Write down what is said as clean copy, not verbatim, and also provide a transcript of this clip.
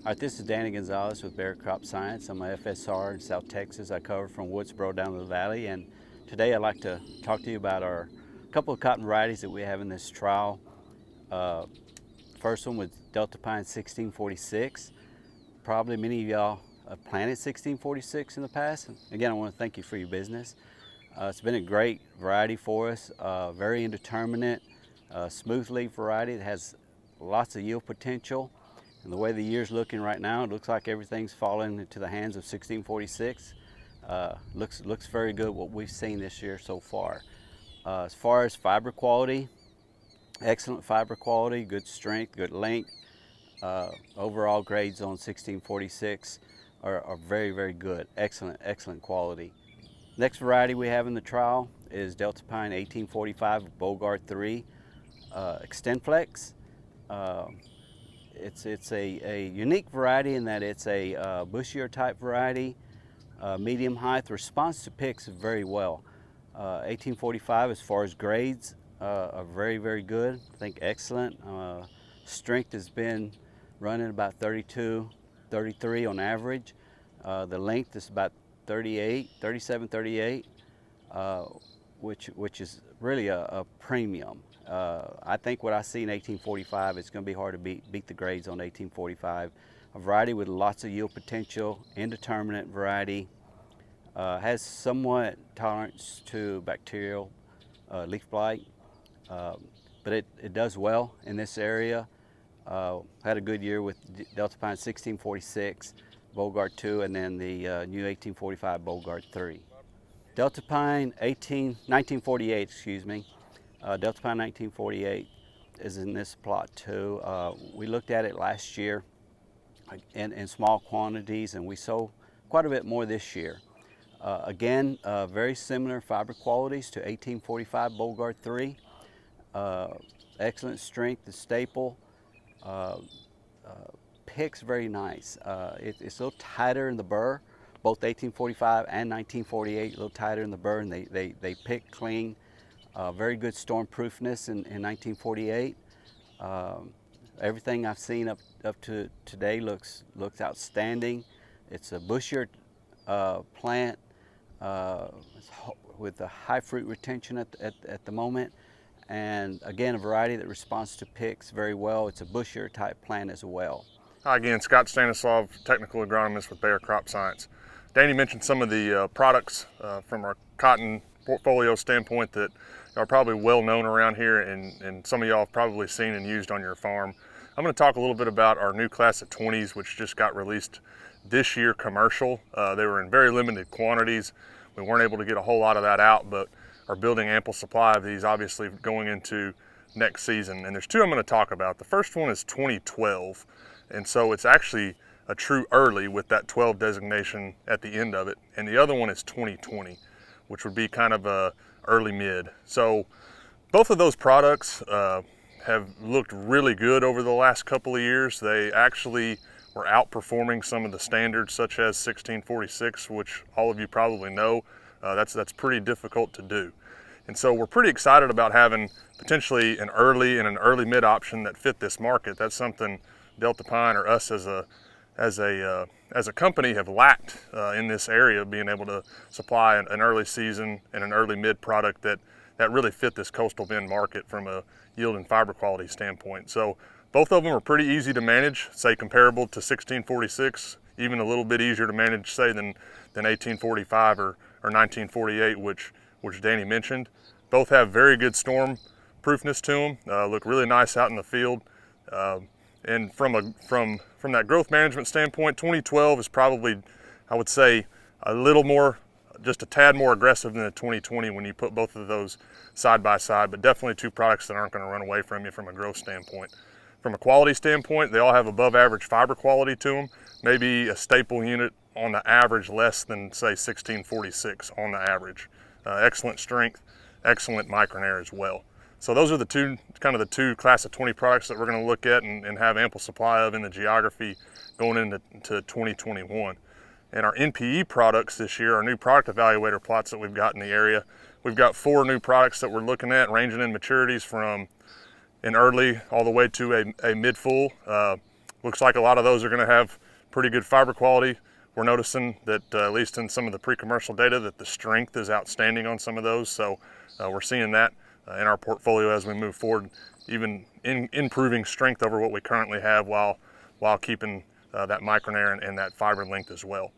All right, this is Danny Gonzalez with Bear Crop Science. I'm a FSR in South Texas. I cover from Woodsboro down to the valley, and today I'd like to talk to you about our couple of cotton varieties that we have in this trial. Uh, First one was Delta Pine 1646. Probably many of y'all have planted 1646 in the past. Again, I want to thank you for your business. It's been a great variety for us, very indeterminate, smooth leaf variety that has lots of yield potential. And the way the year's looking right now, it looks like everything's falling into the hands of 1646. Looks very good what we've seen this year so far. As far as fiber quality, excellent fiber quality, good strength, good length. Overall grades on 1646 are very, very good. Excellent quality. Next variety we have in the trial is Delta Pine 1845 Bogart 3 Extendflex. It's a unique variety in that it's a bushier type variety, medium height, responds to picks very well. 1845 as far as grades are very, very good. I think excellent. Strength has been running about 32, 33 on average. The length is about 37, 38, which is really a premium. I think what I see in 1845, it's going to be hard to beat the grades on 1845. A variety with lots of yield potential, indeterminate variety, has somewhat tolerance to bacterial leaf blight, but it does well in this area. Had a good year with Delta Pine 1646, Bogart 2, and then the new 1845 Bogart 3. Delta Pine 1948, excuse me. Delta Pine 1948 is in this plot too. We looked at it last year in small quantities, and we sold quite a bit more this year. Again, very similar fiber qualities to 1845 Bogart 3. Excellent strength, the staple. Picks very nice. It's a little tighter in the burr, both 1845 and 1948, a little tighter in the burr, and they pick clean. Very good storm proofness in 1948. Everything I've seen up to today looks outstanding. It's a bushier plant with a high fruit retention at the moment. And again, a variety that responds to picks very well. It's a bushier type plant as well. Hi again, Scott Stanislav, technical agronomist with Bayer Crop Science. Danny mentioned some of the products from our cotton portfolio standpoint that are probably well known around here, and some of y'all have probably seen and used on your farm. I'm going to talk a little bit about our new class of 20s, which just got released this year commercial. They were in very limited quantities. We weren't able to get a whole lot of that out, but are building ample supply of these, obviously going into next season. And there's two I'm going to talk about. The first one is 2012, and so it's actually a true early with that 12 designation at the end of it. And the other one is 2020, which would be kind of a early mid. So both of those products have looked really good over the last couple of years. They actually were outperforming some of the standards, such as 1646, which all of you probably know. That's pretty difficult to do. And so we're pretty excited about having potentially an early and an early mid option that fit this market. That's something Delta Pine or us as a company have lacked in this area, being able to supply an early season and an early mid product that really fit this coastal bend market from a yield and fiber quality standpoint. So both of them are pretty easy to manage, say comparable to 1646, even a little bit easier to manage, say, than 1845 or 1948, which Danny mentioned. Both have very good storm proofness to them, look really nice out in the field. And from that growth management standpoint, 2012 is probably, I would say, a little more, just a tad more aggressive than the 2020 when you put both of those side by side, but definitely two products that aren't going to run away from you from a growth standpoint. From a quality standpoint, they all have above average fiber quality to them, maybe a staple unit on the average less than, say, 1646 on the average. Excellent strength, excellent micronair as well. So those are the two class of 20 products that we're going to look at and have ample supply of in the geography going into 2021. And our NPE products this year, our new product evaluator plots that we've got in the area, we've got 4 new products that we're looking at, ranging in maturities from an early all the way to a mid-full. Looks like a lot of those are going to have pretty good fiber quality. We're noticing that, at least in some of the pre-commercial data, that the strength is outstanding on some of those. So we're seeing that in our portfolio as we move forward, even improving strength over what we currently have while keeping that micronair and that fiber length as well.